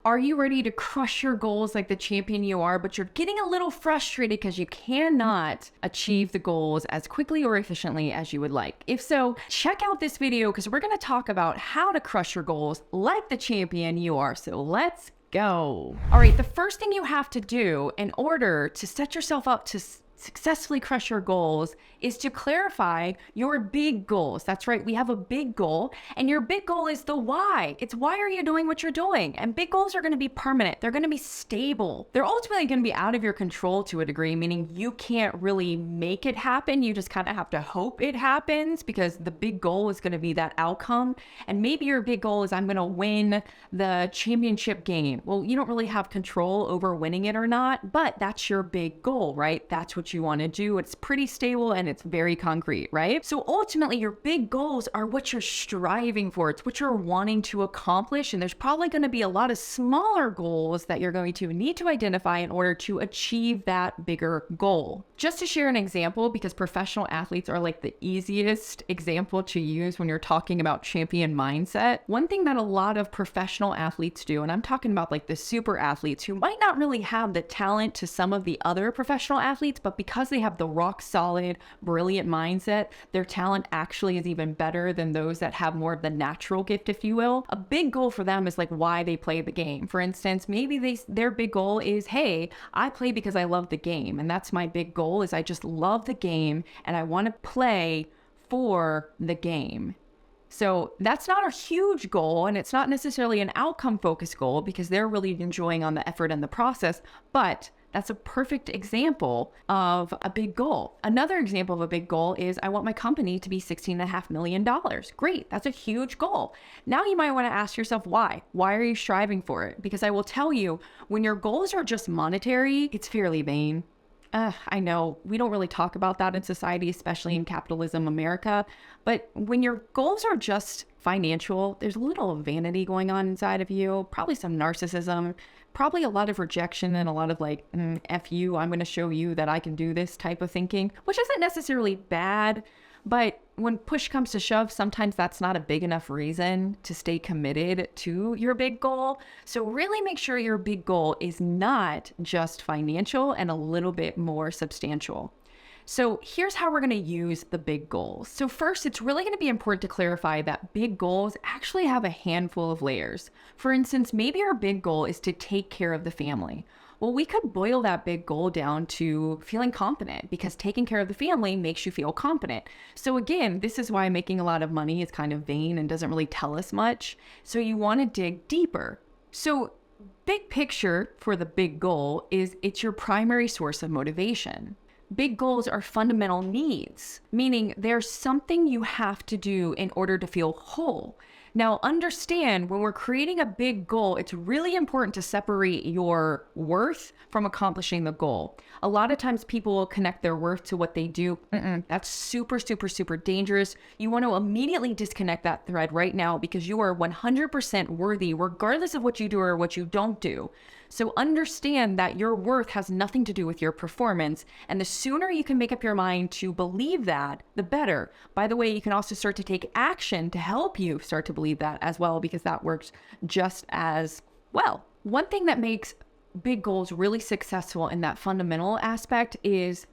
Are you ready to crush your goals like the champion you are, but you're getting a little frustrated because you cannot achieve the goals as quickly or efficiently as you would like? If so, check out this video because we're going to talk about how to crush your goals like the champion you are. So let's go. All right, the first thing you have to do in order to set yourself up to successfully crush your goals is to clarify your big goals. That's right. We have a big goal, and your big goal is the why. It's why are you doing what you're doing? And big goals are going to be permanent. They're going to be stable. They're ultimately going to be out of your control to a degree, meaning you can't really make it happen. You just kind of have to hope it happens because the big goal is going to be that outcome. And maybe your big goal is I'm going to win the championship game. Well, you don't really have control over winning it or not, but that's your big goal, right? That's what you want to do. It's pretty stable and it's very concrete, right? So ultimately your big goals are what you're striving for. It's what you're wanting to accomplish. And there's probably going to be a lot of smaller goals that you're going to need to identify in order to achieve that bigger goal. Just to share an example, because professional athletes are like the easiest example to use when you're talking about champion mindset. One thing that a lot of professional athletes do, and I'm talking about like the super athletes who might not really have the talent to some of the other professional athletes, but because they have the rock solid, brilliant mindset, their talent actually is even better than those that have more of the natural gift, if you will. A big goal for them is like why they play the game. For instance, maybe their big goal is, hey, I play because I love the game. And that's my big goal is I just love the game and I want to play for the game. So that's not a huge goal, and it's not necessarily an outcome focused goal because they're really enjoying on the effort and the process, but that's a perfect example of a big goal. Another example of a big goal is I want my company to be $16.5 million. Great, that's a huge goal. Now you might want to ask yourself why. Why are you striving for it? Because I will tell you, when your goals are just monetary, it's fairly vain. I know we don't really talk about that in society, especially in capitalism America. But when your goals are just financial, there's a little vanity going on inside of you, probably some narcissism, probably a lot of rejection and a lot of like, F you, I'm going to show you that I can do this type of thinking, which isn't necessarily bad. But when push comes to shove, sometimes that's not a big enough reason to stay committed to your big goal. So really make sure your big goal is not just financial and a little bit more substantial. So here's how we're going to use the big goals. So first, it's really going to be important to clarify that big goals actually have a handful of layers. For instance, maybe our big goal is to take care of the family. Well, we could boil that big goal down to feeling competent because taking care of the family makes you feel competent. So again, this is why making a lot of money is kind of vain and doesn't really tell us much. So you want to dig deeper. So big picture for the big goal is it's your primary source of motivation. Big goals are fundamental needs, meaning there's something you have to do in order to feel whole. Now, understand when we're creating a big goal, it's really important to separate your worth from accomplishing the goal. A lot of times people will connect their worth to what they do. That's super, super, super dangerous. You want to immediately disconnect that thread right now because you are 100% worthy regardless of what you do or what you don't do. So understand that your worth has nothing to do with your performance. And the sooner you can make up your mind to believe that, the better. By the way, you can also start to take action to help you start to believe that as well, because that works just as well. One thing that makes big goals really successful in that fundamental aspect is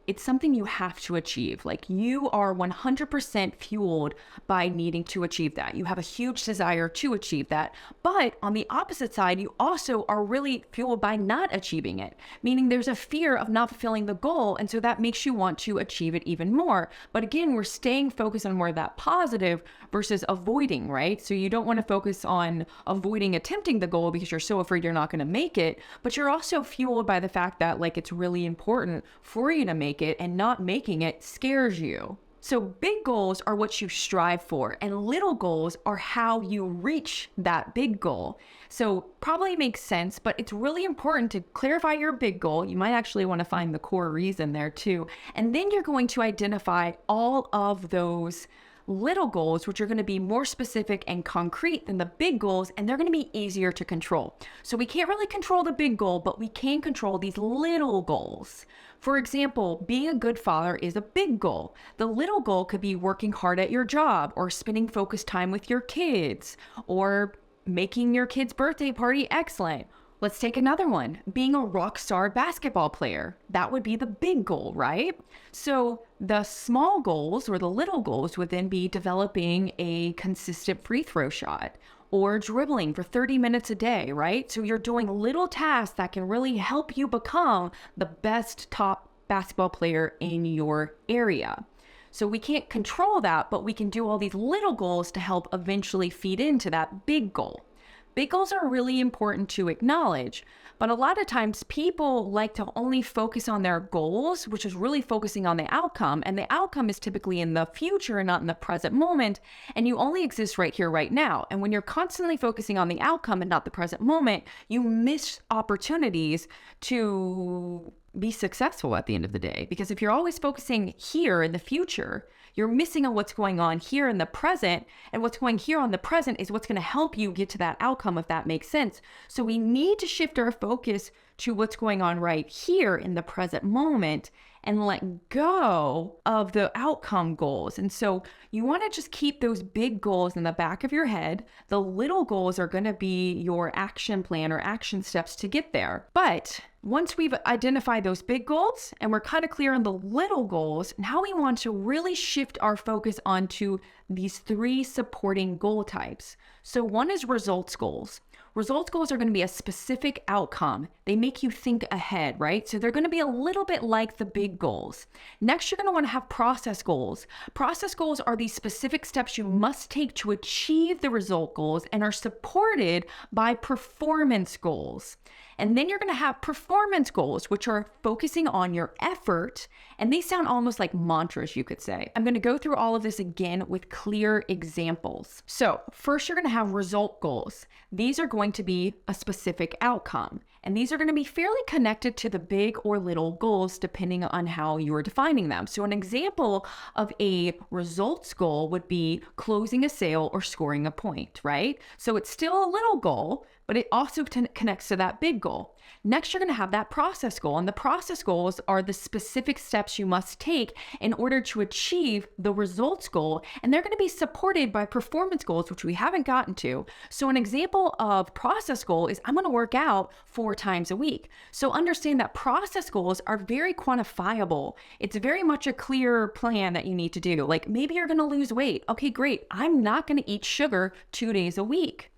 it's something you have to achieve. Like you are 100% fueled by needing to achieve that. You have a huge desire to achieve that. But on the opposite side, you also are really fueled by not achieving it, meaning there's a fear of not fulfilling the goal. And so that makes you want to achieve it even more. But again, we're staying focused on more of that positive versus avoiding, right? So you don't want to focus on avoiding attempting the goal because you're so afraid you're not going to make it, but you're also fueled by the fact that like it's really important for you to make it, and not making it scares you. So big goals are what you strive for, and little goals are how you reach that big goal. So probably makes sense, but it's really important to clarify your big goal. You might actually want to find the core reason there too. And then you're going to identify all of those little goals, which are going to be more specific and concrete than the big goals, and they're going to be easier to control. So we can't really control the big goal, but we can control these little goals. For example, being a good father is a big goal. The little goal could be working hard at your job or spending focused time with your kids or making your kid's birthday party excellent. Let's take another one, being a rock star basketball player. That would be the big goal, right? So the small goals or the little goals would then be developing a consistent free throw shot or dribbling for 30 minutes a day, right? So you're doing little tasks that can really help you become the best top basketball player in your area. So we can't control that, but we can do all these little goals to help eventually feed into that big goal. Big goals are really important to acknowledge, but a lot of times people like to only focus on their goals, which is really focusing on the outcome. And the outcome is typically in the future and not in the present moment. And you only exist right here, right now. And when you're constantly focusing on the outcome and not the present moment, you miss opportunities to be successful at the end of the day. Because if you're always focusing here in the future, you're missing on what's going on here in the present, and what's going here on the present is what's going to help you get to that outcome, if that makes sense. So we need to shift our focus to what's going on right here in the present moment and let go of the outcome goals. And so you want to just keep those big goals in the back of your head. The little goals are going to be your action plan or action steps to get there. But once we've identified those big goals and we're kind of clear on the little goals, now we want to really shift our focus onto these 3 supporting goal types. So one is results goals. Results goals are going to be a specific outcome. They make you think ahead, right? So they're going to be a little bit like the big goals. Next, you're going to want to have process goals. Process goals are these specific steps you must take to achieve the result goals and are supported by performance goals. And then you're going to have performance goals, which are focusing on your effort. And they sound almost like mantras, you could say. I'm going to go through all of this again with clear examples. So first, you're going to have result goals. These are going to be a specific outcome. And these are going to be fairly connected to the big or little goals, depending on how you are defining them. So an example of a results goal would be closing a sale or scoring a point, right? So it's still a little goal, but it also connects to that big goal. Next, you're going to have that process goal. And the process goals are the specific steps you must take in order to achieve the results goal. And they're going to be supported by performance goals, which we haven't gotten to. So an example of process goal is I'm going to work out 4 times a week. So understand that process goals are very quantifiable. It's very much a clear plan that you need to do. Like maybe you're going to lose weight. Okay, great. I'm not going to eat sugar 2 days a week.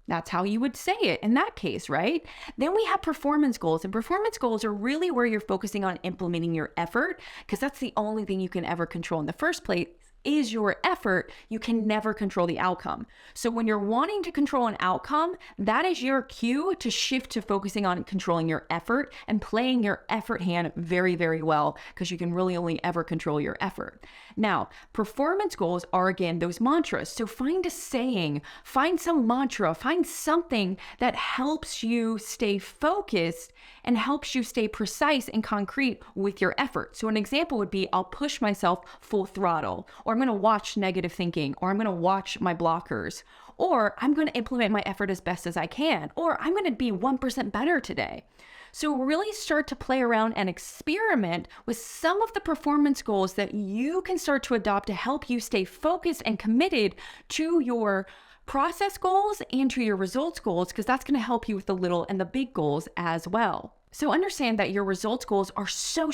That's how you would say it in that case, right? Then we have performance goals, and performance goals are really where you're focusing on implementing your effort, because that's the only thing you can ever control in the first place is your effort. You can never control the outcome. So when you're wanting to control an outcome, that is your cue to shift to focusing on controlling your effort and playing your effort hand very, very well, because you can really only ever control your effort. Now, performance goals are, again, those mantras. So find a saying, find some mantra, find something that helps you stay focused and helps you stay precise and concrete with your effort. So an example would be, I'll push myself full throttle, or I'm going to watch negative thinking, or I'm going to watch my blockers, or I'm going to implement my effort as best as I can, or I'm going to be 1% better today. So really start to play around and experiment with some of the performance goals that you can start to adopt to help you stay focused and committed to your process goals and to your results goals, because that's going to help you with the little and the big goals as well. So understand that your results goals are so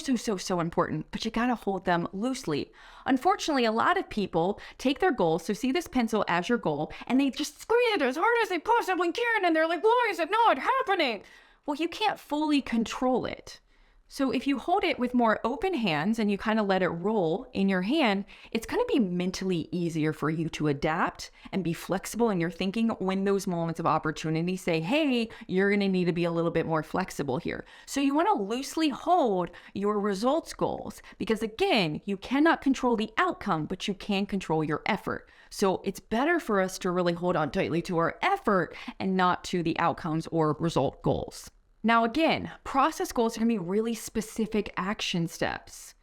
important, but you got to hold them loosely. Unfortunately, a lot of people take their goals, so see this pencil as your goal, and they just squeeze it as hard as they possibly can, and they're like, why is it not happening? Well, you can't fully control it. So if you hold it with more open hands and you kind of let it roll in your hand, it's going to be mentally easier for you to adapt and be flexible in your thinking when those moments of opportunity say, hey, you're going to need to be a little bit more flexible here. So you want to loosely hold your results goals, because again, you cannot control the outcome, but you can control your effort. So it's better for us to really hold on tightly to our effort and not to the outcomes or result goals. Now, again, process goals are going to be really specific action steps.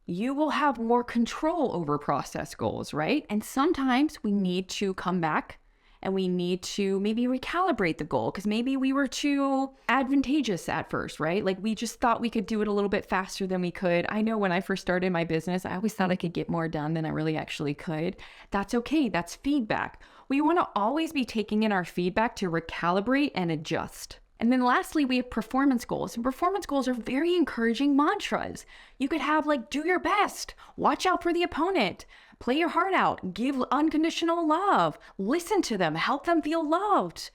You will have more control over process goals, right? And sometimes we need to come back and we need to maybe recalibrate the goal, because maybe we were too advantageous at first, right? Like we just thought we could do it a little bit faster than we could. I know when I first started my business, I always thought I could get more done than I really actually could. That's okay. That's feedback. We want to always be taking in our feedback to recalibrate and adjust. And then lastly, we have performance goals. And performance goals are very encouraging mantras. You could have like, do your best, watch out for the opponent, play your heart out, give unconditional love, listen to them, help them feel loved,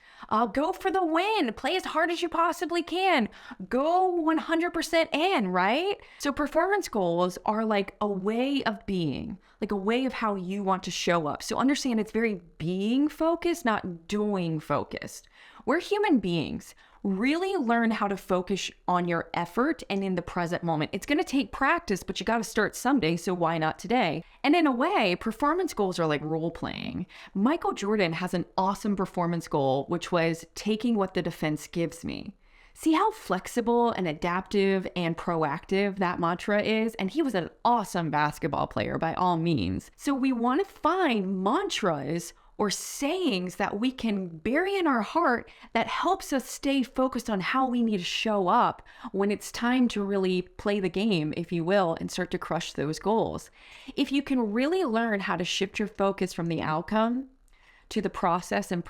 go for the win, play as hard as you possibly can, go 100% in, right? So performance goals are like a way of being, like a way of how you want to show up. So understand it's very being focused, not doing focused. We're human beings. Really learn how to focus on your effort and in the present moment. It's going to take practice, but you got to start someday, so why not today? And in a way, performance goals are like role playing. Michael Jordan has an awesome performance goal, which was taking what the defense gives me. See how flexible and adaptive and proactive that mantra is? And he was an awesome basketball player by all means. So we want to find mantras or sayings that we can bury in our heart that helps us stay focused on how we need to show up when it's time to really play the game, if you will, and start to crush those goals. If you can really learn how to shift your focus from the outcome to the process and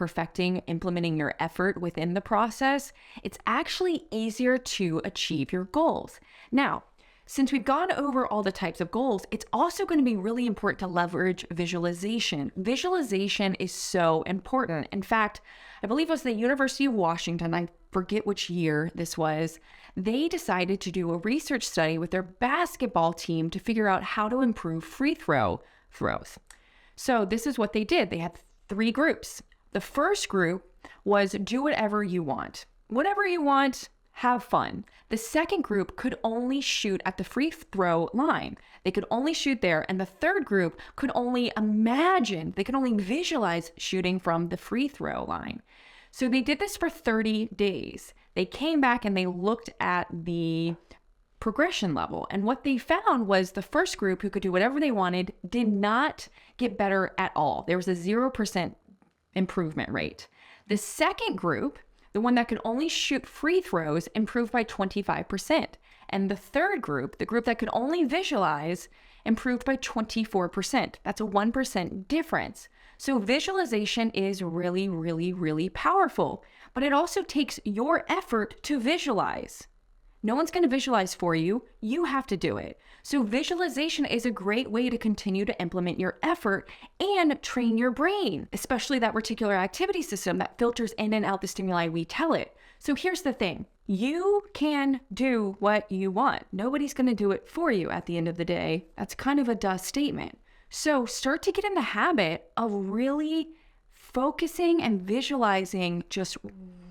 implementing your effort within the process, it's actually easier to achieve your goals. Now, since we've gone over all the types of goals, it's also going to be really important to leverage visualization. Visualization is so important. In fact, I believe it was the University of Washington, I forget which year this was, they decided to do a research study with their basketball team to figure out how to improve free throws. So this is what they did. They had 3 groups. The first group was do whatever you want. Whatever you want, have fun. The second group could only shoot at the free throw line. They could only shoot there. And the third group could only imagine, they could only visualize shooting from the free throw line. So they did this for 30 days. They came back and they looked at the progression level. And what they found was the first group, who could do whatever they wanted, did not get better at all. There was a 0% improvement rate. The second group, the one that could only shoot free throws, improved by 25%. And the third group, the group that could only visualize, improved by 24%. That's a 1% difference. So visualization is really, really, really powerful. But it also takes your effort to visualize. No one's going to visualize for you. You have to do it. So visualization is a great way to continue to implement your effort and train your brain, especially that reticular activity system that filters in and out the stimuli we tell it. So here's the thing. You can do what you want. Nobody's going to do it for you at the end of the day. That's kind of a duh statement. So start to get in the habit of really focusing and visualizing, just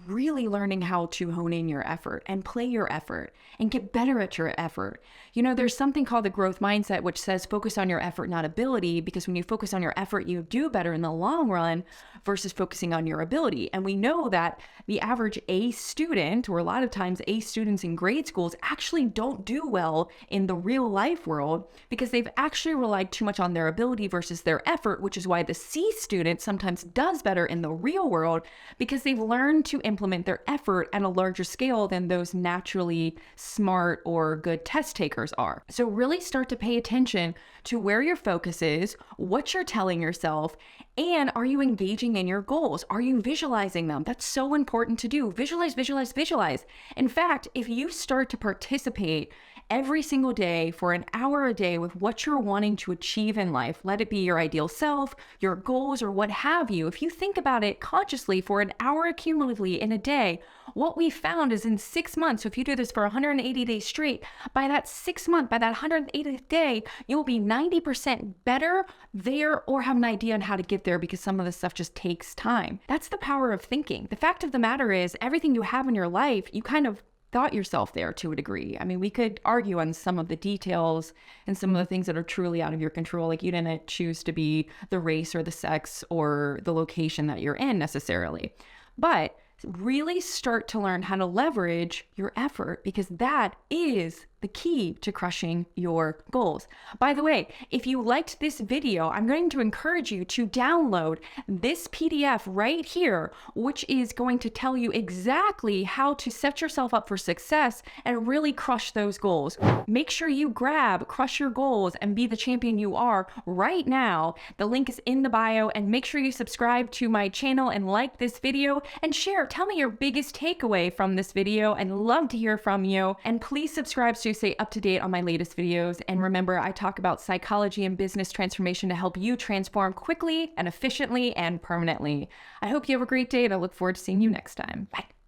really learning how to hone in your effort and play your effort and get better at your effort. You know, there's something called the growth mindset, which says focus on your effort, not ability, because when you focus on your effort, you do better in the long run versus focusing on your ability. And we know that the average A student, or a lot of times A students in grade schools, actually don't do well in the real life world because they've actually relied too much on their ability versus their effort, which is why the C student sometimes does better in the real world because they've learned to implement their effort at a larger scale than those naturally smart or good test takers are. So really start to pay attention to where your focus is, what you're telling yourself, and are you engaging in your goals? Are you visualizing them? That's so important to do. Visualize, visualize, visualize. In fact, if you start to participate every single day for an hour a day with what you're wanting to achieve in life, let it be your ideal self, your goals, or what have you, if you think about it consciously for an hour cumulatively in a day, what we found is in 6 months, so if you do this for 180 days straight, by that 6th month, by that 180th day, you'll be 90% better there or have an idea on how to get there because some of this stuff just takes time. That's the power of thinking. The fact of the matter is everything you have in your life, you kind of thought yourself there to a degree. I mean, we could argue on some of the details and some of the things that are truly out of your control. Like you didn't choose to be the race or the sex or the location that you're in necessarily. But really start to learn how to leverage your effort because that is the key to crushing your goals. By the way, if you liked this video, I'm going to encourage you to download this PDF right here, which is going to tell you exactly how to set yourself up for success and really crush those goals. Make sure you grab Crush Your Goals and Be the Champion You Are right now. The link is in the bio, and make sure you subscribe to my channel and like this video and share. Tell me your biggest takeaway from this video, and love to hear from you. And please subscribe so you stay up to date on my latest videos. And remember, I talk about psychology and business transformation to help you transform quickly and efficiently and permanently. I hope you have a great day, and I look forward to seeing you next time. Bye.